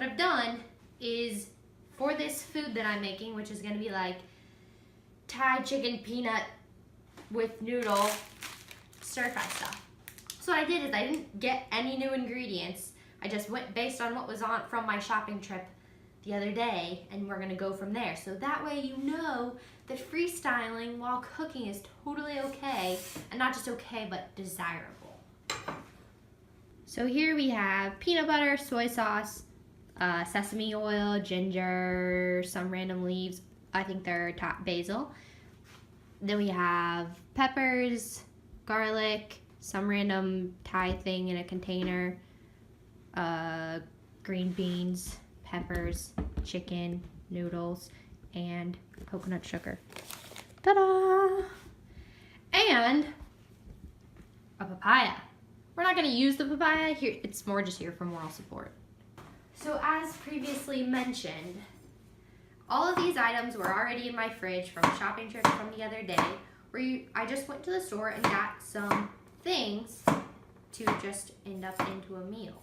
I've done is for this food that I'm making, which is gonna be like Thai chicken peanut with noodle stir fry stuff. So what I did is I didn't get any new ingredients. I just went based on what was on from my shopping trip the other day, and we're gonna go from there. So that way you know that freestyling while cooking is totally okay, and not just okay, but desirable. So here we have peanut butter, soy sauce, sesame oil, ginger, some random leaves. I think they're top basil. Then we have peppers, garlic, some random Thai thing in a container, green beans, peppers, chicken, noodles, and coconut sugar. Ta-da! And a papaya. We're not going to use the papaya here. It's more just here for moral support. So as previously mentioned, all of these items were already in my fridge from a shopping trip from the other day, where I just went to the store and got some things to just end up into a meal.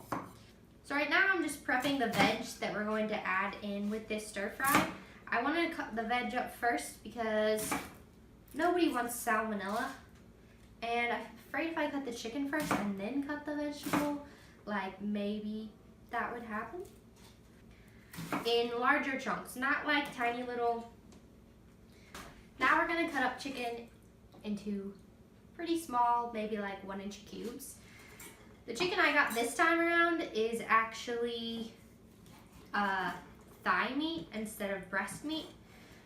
So right now I'm just prepping the veg that we're going to add in with this stir fry. I wanted to cut the veg up first because nobody wants salmonella. And I'm afraid if I cut the chicken first and then cut the vegetable, like maybe that would happen. In larger chunks, not like tiny little. Now we're gonna cut up chicken into pretty small, maybe like 1-inch cubes. The chicken I got this time around is actually thigh meat instead of breast meat,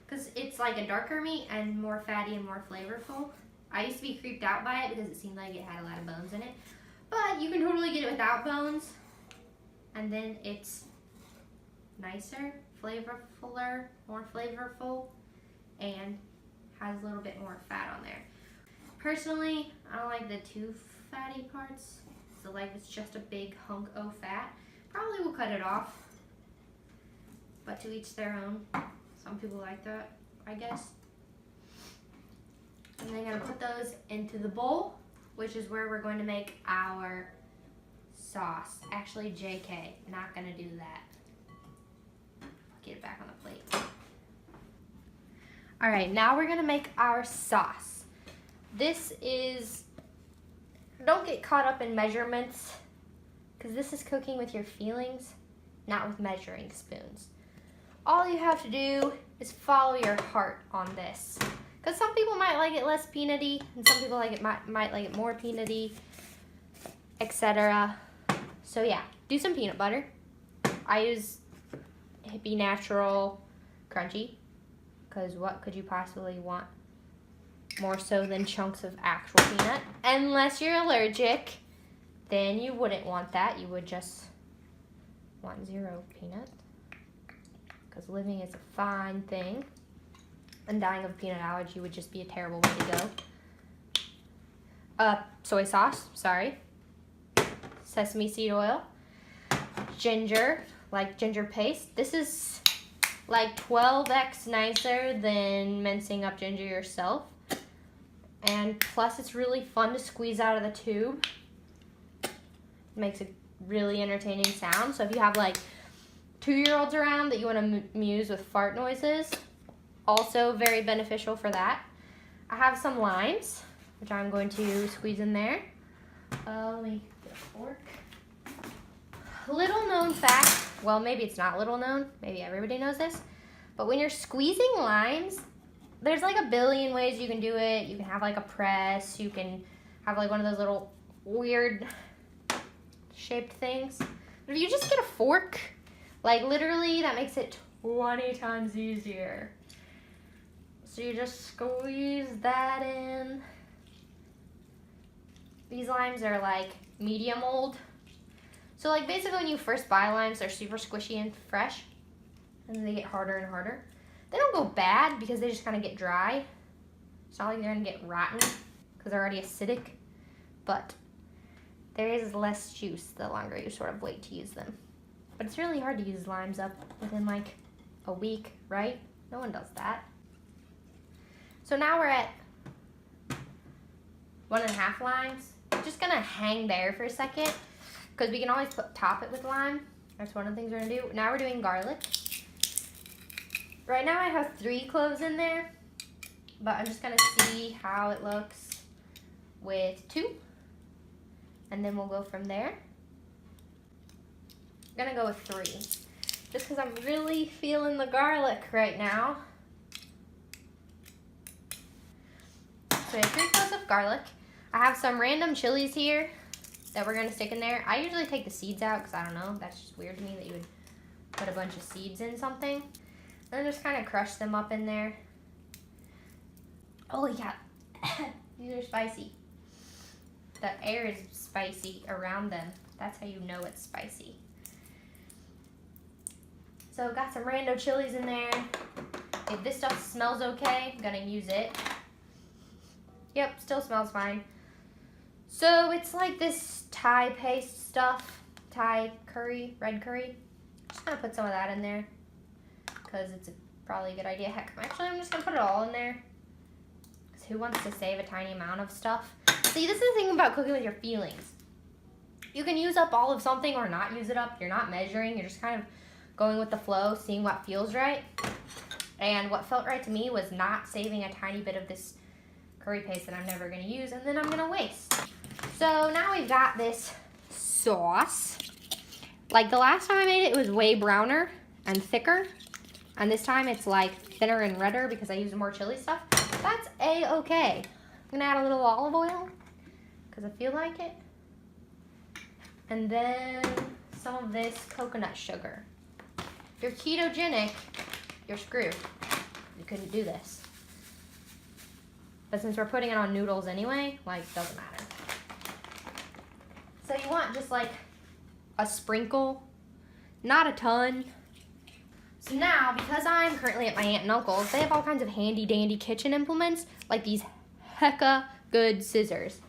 because it's like a darker meat and more fatty and more flavorful. I used to be creeped out by it because it seemed like it had a lot of bones in it, but you can totally get it without bones, and then it's nicer, flavorfuller, more flavorful, and has a little bit more fat on there. Personally, I don't like the too fatty parts, so like it's just a big hunk of fat. Probably will cut it off, but to each their own. Some people like that, I guess. And then I'm gonna put those into the bowl, which is where we're going to make our sauce. Actually, JK, not gonna do that. Get it back on the plate. All right, now we're gonna make our sauce. This is, don't get caught up in measurements, because this is cooking with your feelings, not with measuring spoons. All you have to do is follow your heart on this. Because some people might like it less peanutty, and some people might like it more peanutty, etc. So yeah, do some peanut butter. I use Hippie Natural Crunchy, because what could you possibly want more so than chunks of actual peanut? Unless you're allergic, then you wouldn't want that. You would just want 0 peanut, because living is a fine thing, and dying of a peanut allergy would just be a terrible way to go. Soy sauce, sorry. Sesame seed oil. Ginger, like ginger paste. This is like 12x nicer than mincing up ginger yourself. And plus it's really fun to squeeze out of the tube. It makes a really entertaining sound. So if you have like 2-year-olds around that you want to amuse with fart noises, also very beneficial for that. I have some limes, which I'm going to squeeze in there. Let me get a fork. Little known fact, well maybe it's not little known, maybe everybody knows this, but when you're squeezing limes, there's like a billion ways you can do it. You can have like a press, you can have like one of those little weird shaped things. But if you just get a fork, like literally that makes it 20 times easier. So you just squeeze that in. These limes are like medium old. So like basically when you first buy limes, they're super squishy and fresh, and then they get harder and harder. They don't go bad because they just kind of get dry. It's not like they're gonna get rotten because they're already acidic, but there is less juice the longer you sort of wait to use them. But it's really hard to use limes up within like a week, right? No one does that. So now we're at 1.5 limes. I'm just gonna hang there for a second because we can always top it with lime. That's one of the things we're gonna do. Now we're doing garlic. Right now I have 3 cloves in there, but I'm just gonna see how it looks with 2. And then we'll go from there. I'm gonna go with 3. Just because I'm really feeling the garlic right now. So we have 3 cloves of garlic. I have some random chilies here that we're gonna stick in there. I usually take the seeds out because I don't know, that's just weird to me that you would put a bunch of seeds in something. And then just kind of crush them up in there. Oh yeah, these are spicy. The air is spicy around them. That's how you know it's spicy. So got some rando chilies in there. If this stuff smells okay, I'm gonna use it. Yep, still smells fine. So it's like this Thai paste stuff, Thai curry, red curry. Just gonna put some of that in there because it's probably a good idea. Heck, actually I'm just gonna put it all in there. Because who wants to save a tiny amount of stuff? See, this is the thing about cooking with your feelings. You can use up all of something or not use it up. You're not measuring, you're just kind of going with the flow, seeing what feels right. And what felt right to me was not saving a tiny bit of this curry paste that I'm never gonna use and then I'm gonna waste. So now we've got this sauce. Like the last time I made it, it was way browner and thicker. And this time it's like thinner and redder because I used more chili stuff. That's a-okay. I'm gonna add a little olive oil because I feel like it. And then some of this coconut sugar. If you're ketogenic, you're screwed. You couldn't do this. But since we're putting it on noodles anyway, like, doesn't matter. So you want just like a sprinkle, not a ton. So now, because I'm currently at my aunt and uncle's, they have all kinds of handy dandy kitchen implements, like these hecka good scissors.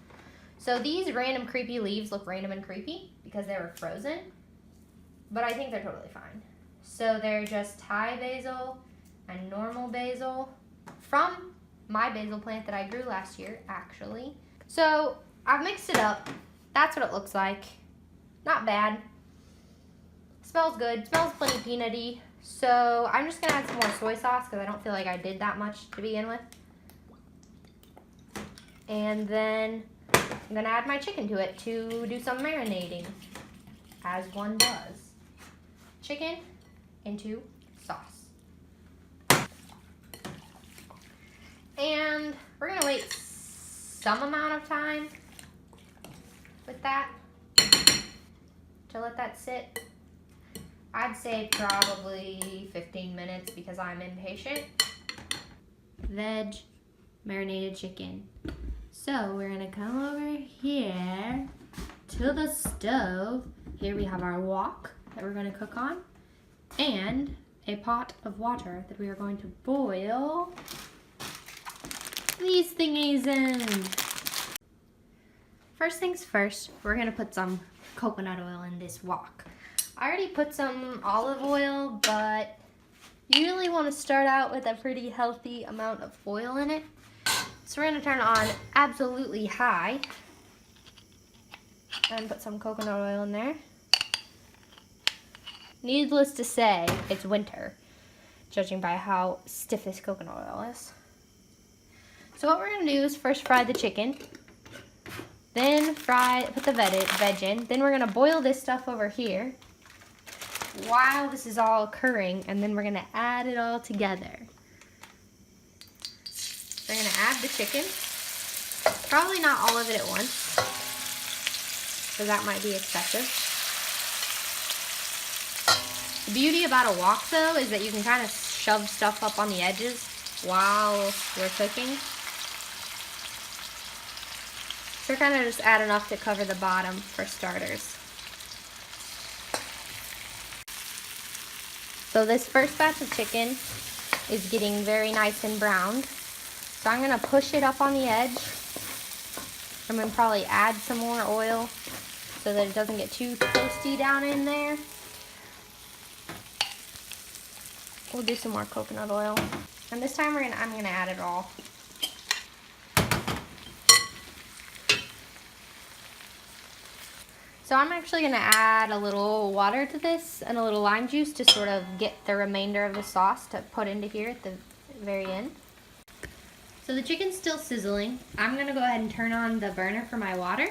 So these random creepy leaves look random and creepy because they were frozen, but I think they're totally fine. So they're just Thai basil and normal basil from my basil plant that I grew last year, actually. So I've mixed it up. That's what it looks like. Not bad. Smells good. Smells plenty peanutty. So I'm just gonna add some more soy sauce because I don't feel like I did that much to begin with. And then I'm gonna add my chicken to it to do some marinating, as one does. Chicken into sauce. And we're gonna wait some amount of time with that to let that sit. I'd say probably 15 minutes because I'm impatient. Veg, marinated chicken. So we're gonna come over here to the stove. Here we have our wok that we're gonna cook on and a pot of water that we are going to boil these thingies in. First things first, we're gonna put some coconut oil in this wok. I already put some olive oil, but you really want to start out with a pretty healthy amount of oil in it. So we're gonna turn it on absolutely high and put some coconut oil in there. Needless to say, it's winter, judging by how stiff this coconut oil is. So what we're gonna do is first fry the chicken, then put the veg in, then we're gonna boil this stuff over here while this is all occurring, and then we're gonna add it all together. We're gonna add the chicken, probably not all of it at once, because that might be excessive. The beauty about a wok, though, is that you can kind of shove stuff up on the edges while we're cooking. So kind of just add enough to cover the bottom for starters. So this first batch of chicken is getting very nice and browned. So I'm gonna push it up on the edge. I'm gonna probably add some more oil so that it doesn't get too toasty down in there. We'll do some more coconut oil. And this time I'm gonna add it all. So I'm actually gonna add a little water to this and a little lime juice to sort of get the remainder of the sauce to put into here at the very end. So the chicken's still sizzling. I'm gonna go ahead and turn on the burner for my water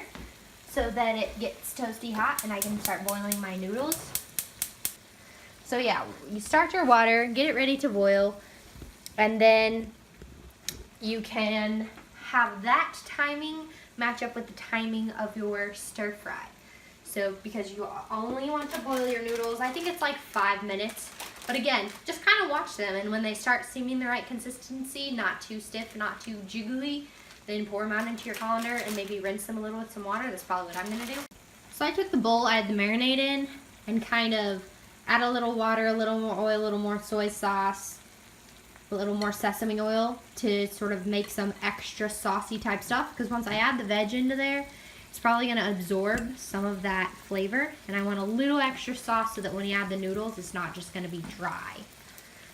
so that it gets toasty hot and I can start boiling my noodles. So yeah, you start your water, get it ready to boil, and then you can have that timing match up with the timing of your stir fry. So because you only want to boil your noodles, I think it's like 5 minutes. But again, just kind of watch them, and when they start seeming the right consistency, not too stiff, not too jiggly, then pour them out into your colander and maybe rinse them a little with some water. That's probably what I'm gonna do. So I took the bowl I had the marinade in and kind of add a little water, a little more oil, a little more soy sauce, a little more sesame oil to sort of make some extra saucy type stuff, because once I add the veg into there, it's probably going to absorb some of that flavor, and I want a little extra sauce so that when you add the noodles, it's not just going to be dry.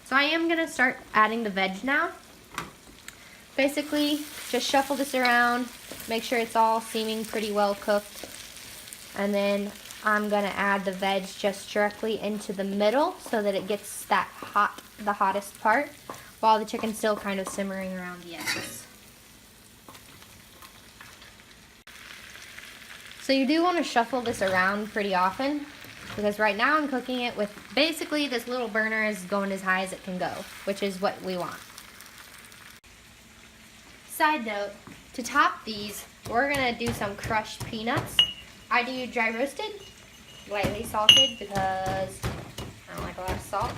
So I am going to start adding the veg now. Basically, just shuffle this around, make sure it's all seeming pretty well cooked, and then I'm going to add the veg just directly into the middle so that it gets that hot, the hottest part, while the chicken's still kind of simmering around the edges. So you do want to shuffle this around pretty often, because right now I'm cooking it with basically this little burner is going as high as it can go, which is what we want. Side note, to top these, we're going to do some crushed peanuts. I do dry roasted, lightly salted, because I don't like a lot of salt.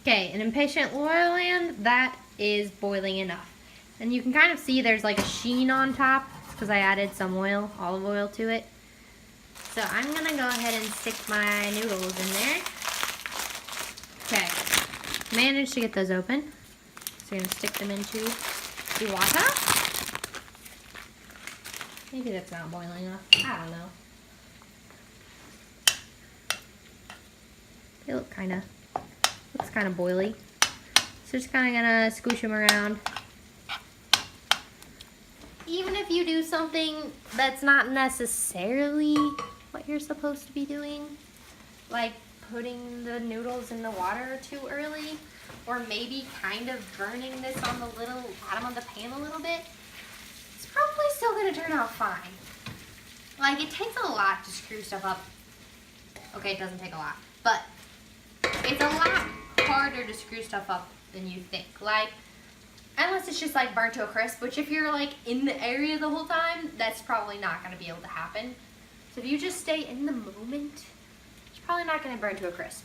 Okay, in Impatient Loyal Land, that is boiling enough. And you can kind of see there's like a sheen on top, because I added some oil, olive oil to it. So I'm gonna go ahead and stick my noodles in there. Okay, managed to get those open. So you're gonna stick them into the water. Maybe that's not boiling enough, I don't know. They looks kind of boily. So just kind of gonna squish them around. Even if you do something that's not necessarily what you're supposed to be doing, like putting the noodles in the water too early, or maybe kind of burning this on the little bottom of the pan a little bit, it's probably still gonna turn out fine. Like, it takes a lot to screw stuff up. Okay, it doesn't take a lot, but it's a lot harder to screw stuff up than you think. Like, unless it's just like burnt to a crisp, which if you're like in the area the whole time, that's probably not going to be able to happen. So if you just stay in the moment, it's probably not going to burn to a crisp.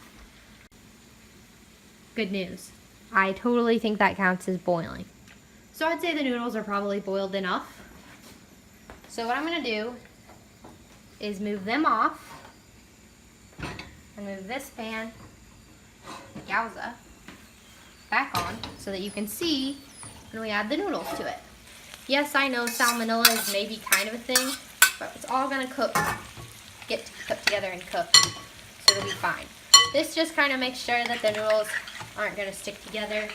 Good news. I totally think that counts as boiling. So I'd say the noodles are probably boiled enough. So what I'm going to do is move them off and move this pan, yowza, back on so that you can see when we add the noodles to it. Yes, I know salmonella is maybe kind of a thing, but it's all gonna get cooked together and cook, so it'll be fine. This just kind of makes sure that the noodles aren't gonna stick together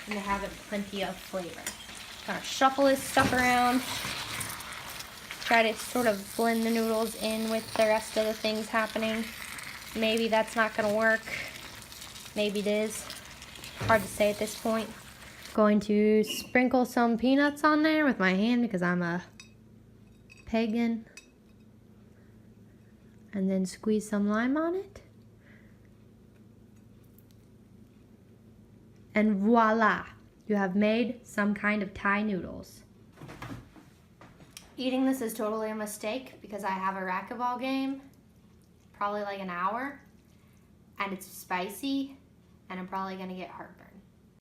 and they have plenty of flavor. Gonna shuffle this stuff around, try to sort of blend the noodles in with the rest of the things happening. Maybe that's not gonna work. Maybe it is. Hard to say at this point. Going to sprinkle some peanuts on there with my hand because I'm a pagan. And then squeeze some lime on it. And voila! You have made some kind of Thai noodles. Eating this is totally a mistake because I have a racquetball game, probably like an hour, and it's spicy, and I'm probably gonna get heartburn.